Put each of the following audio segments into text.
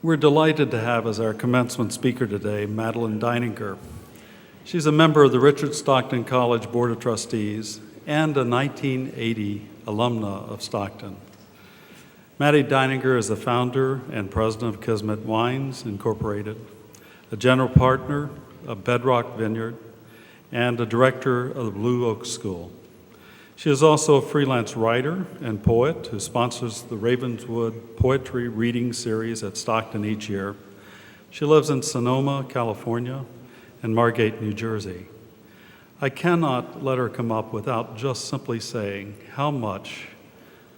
We're delighted to have as our commencement speaker today, Madeleine Deininger. She's a member of the Richard Stockton College Board of Trustees and a 1980 alumna of Stockton. Maddie Deininger is the founder and president of Kismet Wines, Incorporated, a general partner of Bedrock Vineyard, and a director of the Blue Oak School. She is also a freelance writer and poet who sponsors the Ravenswood Poetry Reading Series at Stockton each year. She lives in Sonoma, California, and Margate, New Jersey. I cannot let her come up without just simply saying how much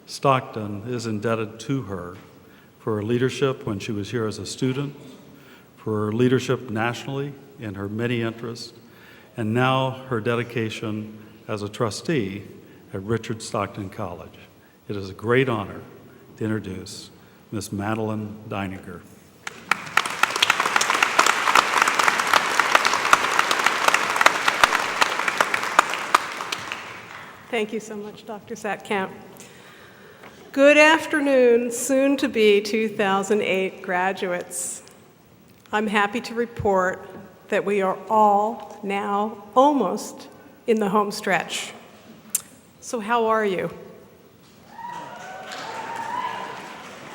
Stockton is indebted to her for her leadership when she was here as a student, for her leadership nationally in her many interests, and now her dedication as a trustee at Richard Stockton College. It is a great honor to introduce Miss Madeleine Deininger. Thank you so much, Dr. Satkamp. Good afternoon, soon to be 2008 graduates. I'm happy to report that we are all now almost in the home stretch. So how are you?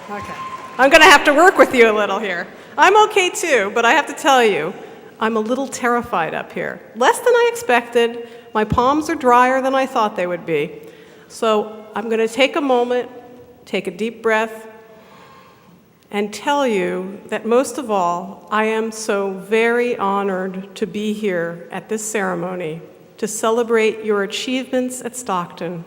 Okay. I'm going to have to work with you a little here. I'm okay too, but I have to tell you, I'm a little terrified up here. Less than I expected. My palms are drier than I thought they would be. So I'm going to take a moment, take a deep breath, and tell you that most of all, I am so very honored to be here at this ceremony to celebrate your achievements at Stockton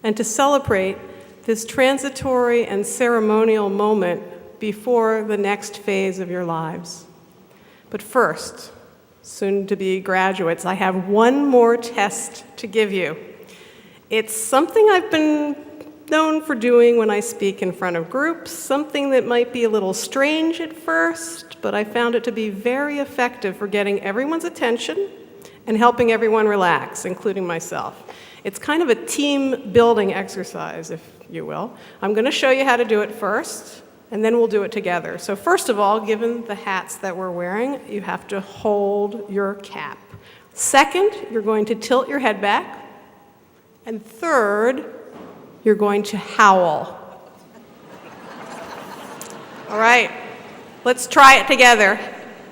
and to celebrate this transitory and ceremonial moment before the next phase of your lives. But first, soon-to-be graduates, I have one more test to give you. It's something I've been known for doing when I speak in front of groups, something that might be a little strange at first, but I found it to be very effective for getting everyone's attention and helping everyone relax, including myself. It's kind of a team-building exercise, if you will. I'm going to show you how to do it first, and then we'll do it together. So first of all, given the hats that we're wearing, you have to hold your cap. Second, you're going to tilt your head back. And third, you're going to howl. All right, let's try it together.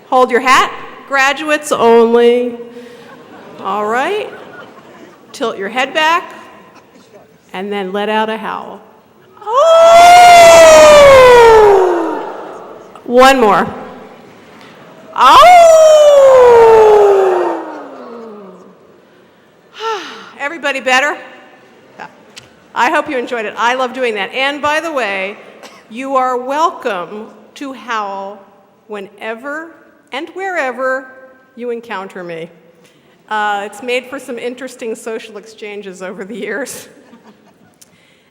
Hold your hat, graduates only. All right, tilt your head back, and then let out a howl. Oh! One more. Oh! Everybody better? Yeah. I hope you enjoyed it. I love doing that. And by the way, you are welcome to howl whenever and wherever you encounter me. It's made for some interesting social exchanges over the years.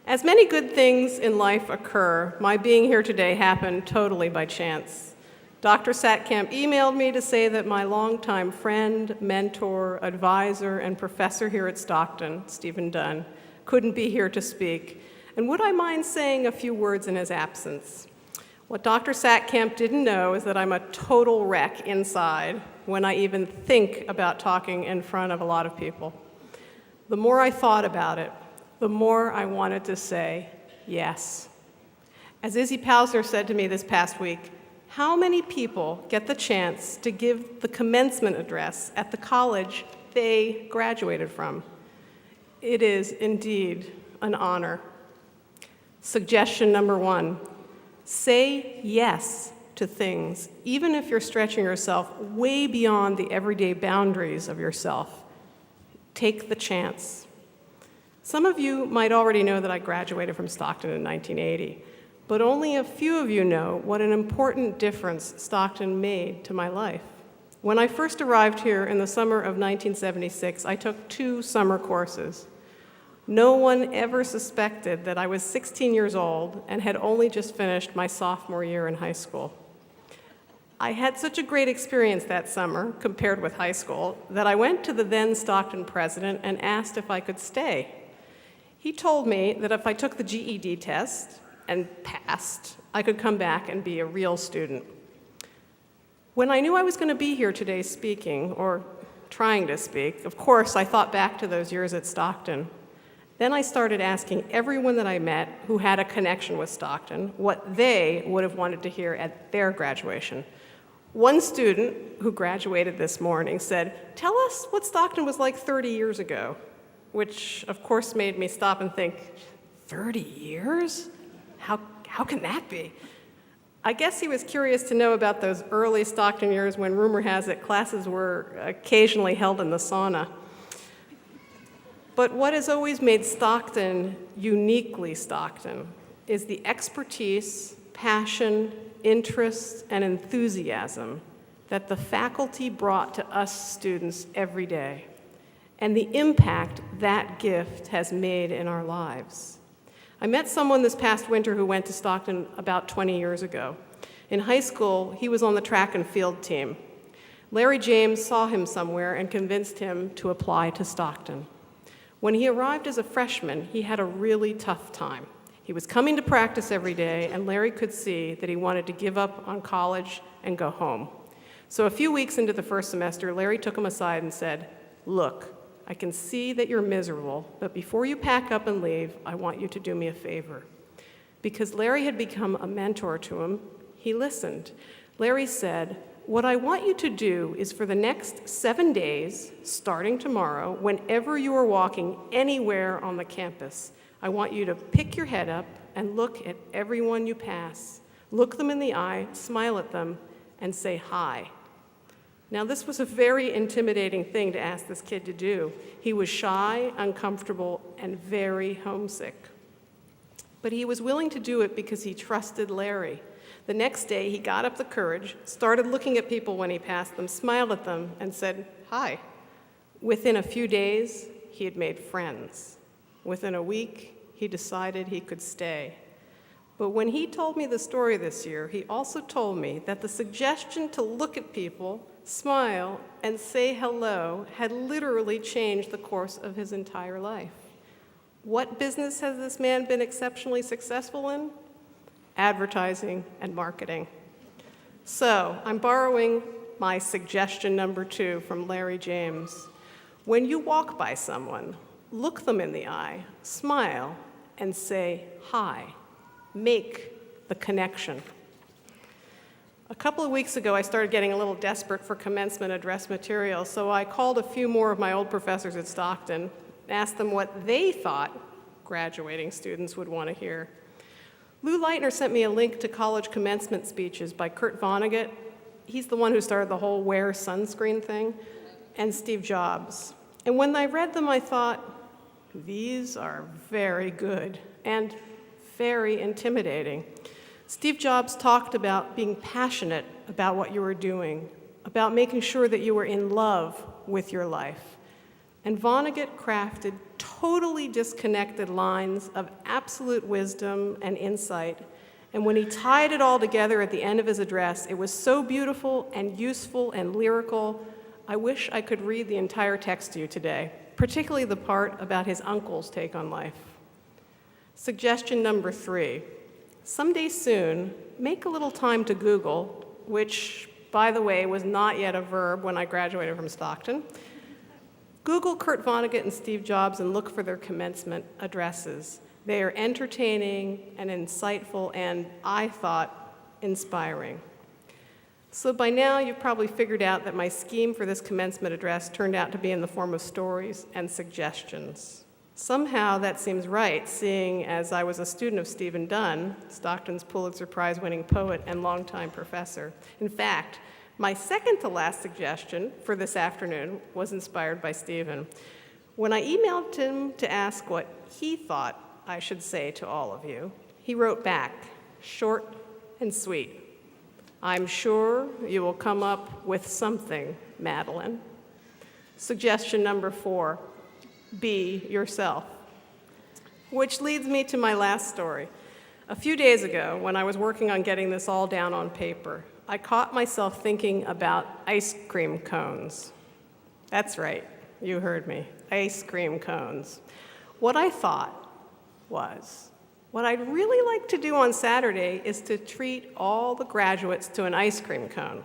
As many good things in life occur, my being here today happened totally by chance. Dr. Satkamp emailed me to say that my longtime friend, mentor, advisor, and professor here at Stockton, Stephen Dunn, couldn't be here to speak, and would I mind saying a few words in his absence? What Dr. Satkamp didn't know is that I'm a total wreck inside when I even think about talking in front of a lot of people. The more I thought about it, the more I wanted to say yes. As Izzy Pausner said to me this past week, how many people get the chance to give the commencement address at the college they graduated from? It is indeed an honor. Suggestion number one, say yes to things, even if you're stretching yourself way beyond the everyday boundaries of yourself. Take the chance. Some of you might already know that I graduated from Stockton in 1980, but only a few of you know what an important difference Stockton made to my life. When I first arrived here in the summer of 1976, I took 2 summer courses. No one ever suspected that I was 16 years old and had only just finished my sophomore year in high school. I had such a great experience that summer, compared with high school, that I went to the then Stockton president and asked if I could stay. He told me that if I took the GED test and passed, I could come back and be a real student. When I knew I was going to be here today speaking, or trying to speak, of course, I thought back to those years at Stockton. Then I started asking everyone that I met who had a connection with Stockton what they would have wanted to hear at their graduation. One student who graduated this morning said, "Tell us what Stockton was like 30 years ago," which of course made me stop and think, 30 years? How can that be? I guess he was curious to know about those early Stockton years when rumor has it classes were occasionally held in the sauna. But what has always made Stockton uniquely Stockton is the expertise, passion, interest, and enthusiasm that the faculty brought to us students every day, and the impact that gift has made in our lives. I met someone this past winter who went to Stockton about 20 years ago. In high school, he was on the track and field team. Larry James saw him somewhere and convinced him to apply to Stockton. When he arrived as a freshman, he had a really tough time. He was coming to practice every day, and Larry could see that he wanted to give up on college and go home. So a few weeks into the first semester, Larry took him aside and said, "Look, I can see that you're miserable, but before you pack up and leave, I want you to do me a favor." Because Larry had become a mentor to him, he listened. Larry said, "What I want you to do is for the next 7 days, starting tomorrow, whenever you are walking anywhere on the campus, I want you to pick your head up and look at everyone you pass. Look them in the eye, smile at them, and say hi." Now, this was a very intimidating thing to ask this kid to do. He was shy, uncomfortable, and very homesick. But he was willing to do it because he trusted Larry. The next day, he got up the courage, started looking at people when he passed them, smiled at them, and said, "Hi." Within a few days, he had made friends. Within a week, he decided he could stay. But when he told me the story this year, he also told me that the suggestion to look at people, smile, and say hello had literally changed the course of his entire life. What business has this man been exceptionally successful in? Advertising and marketing. So I'm borrowing my suggestion number 2 from Larry James. When you walk by someone, look them in the eye, smile, and say hi. Make the connection. A couple of weeks ago, I started getting a little desperate for commencement address material, so I called a few more of my old professors at Stockton, asked them what they thought graduating students would want to hear. Lou Leitner sent me a link to college commencement speeches by Kurt Vonnegut. He's the one who started the whole wear sunscreen thing, and Steve Jobs. And when I read them, I thought, these are very good and very intimidating. Steve Jobs talked about being passionate about what you were doing, about making sure that you were in love with your life. And Vonnegut crafted totally disconnected lines of absolute wisdom and insight. And when he tied it all together at the end of his address, it was so beautiful and useful and lyrical. I wish I could read the entire text to you today, particularly the part about his uncle's take on life. Suggestion number 3. Someday soon, make a little time to Google, which, by the way, was not yet a verb when I graduated from Stockton. Google Kurt Vonnegut and Steve Jobs and look for their commencement addresses. They are entertaining and insightful and, I thought, inspiring. So by now, you've probably figured out that my scheme for this commencement address turned out to be in the form of stories and suggestions. Somehow that seems right, seeing as I was a student of Stephen Dunn, Stockton's Pulitzer Prize-winning poet and longtime professor. In fact, my second to last suggestion for this afternoon was inspired by Stephen. When I emailed him to ask what he thought I should say to all of you, he wrote back, short and sweet, "I'm sure you will come up with something, Madeleine." Suggestion number 4, be yourself. Which leads me to my last story. A few days ago, when I was working on getting this all down on paper, I caught myself thinking about ice cream cones. That's right, you heard me, ice cream cones. What I thought was, What I'd really like to do on Saturday is to treat all the graduates to an ice cream cone.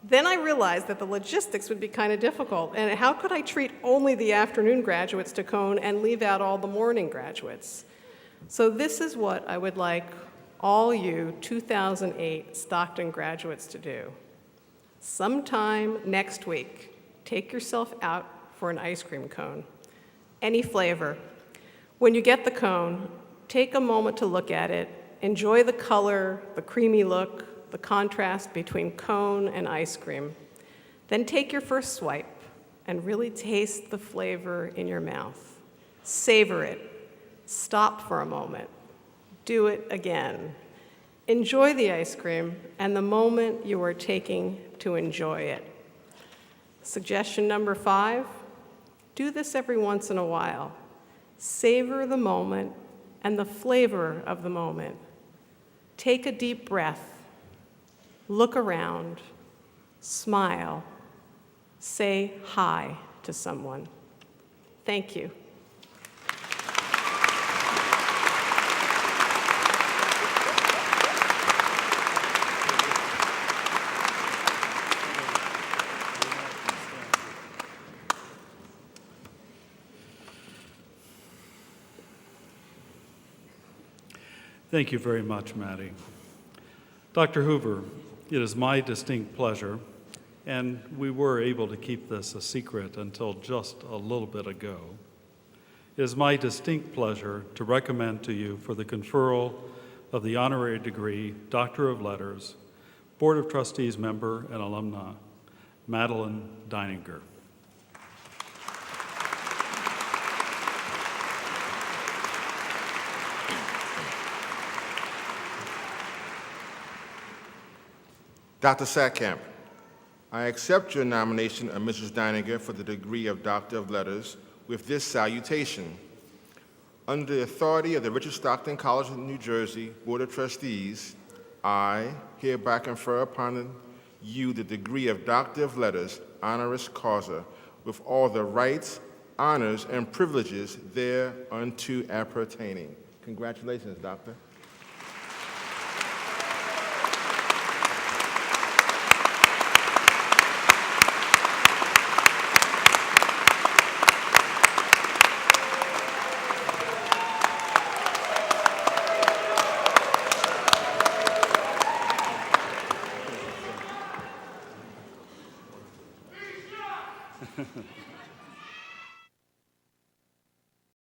Then I realized that the logistics would be kind of difficult, and how could I treat only the afternoon graduates to cone and leave out all the morning graduates? So this is what I would like all you 2008 Stockton graduates to do. Sometime next week, take yourself out for an ice cream cone, any flavor. When you get the cone, take a moment to look at it, enjoy the color, the creamy look, the contrast between cone and ice cream. Then take your first swipe and really taste the flavor in your mouth. Savor it. Stop for a moment. Do it again. Enjoy the ice cream and the moment you are taking to enjoy it. Suggestion number 5, do this every once in a while. Savor the moment and the flavor of the moment. Take a deep breath. Look around, smile, say hi to someone. Thank you. Thank you very much, Maddie. Dr. Hoover, it is my distinct pleasure, and we were able to keep this a secret until just a little bit ago. It is my distinct pleasure to recommend to you for the conferral of the honorary degree, Doctor of Letters, Board of Trustees member and alumna, Madeleine Deininger. Dr. Satkamp, I accept your nomination of Mrs. Deininger for the degree of Doctor of Letters with this salutation. Under the authority of the Richard Stockton College of New Jersey Board of Trustees, I hereby confer upon you the degree of Doctor of Letters, honoris causa, with all the rights, honors, and privileges thereunto appertaining. Congratulations, Doctor.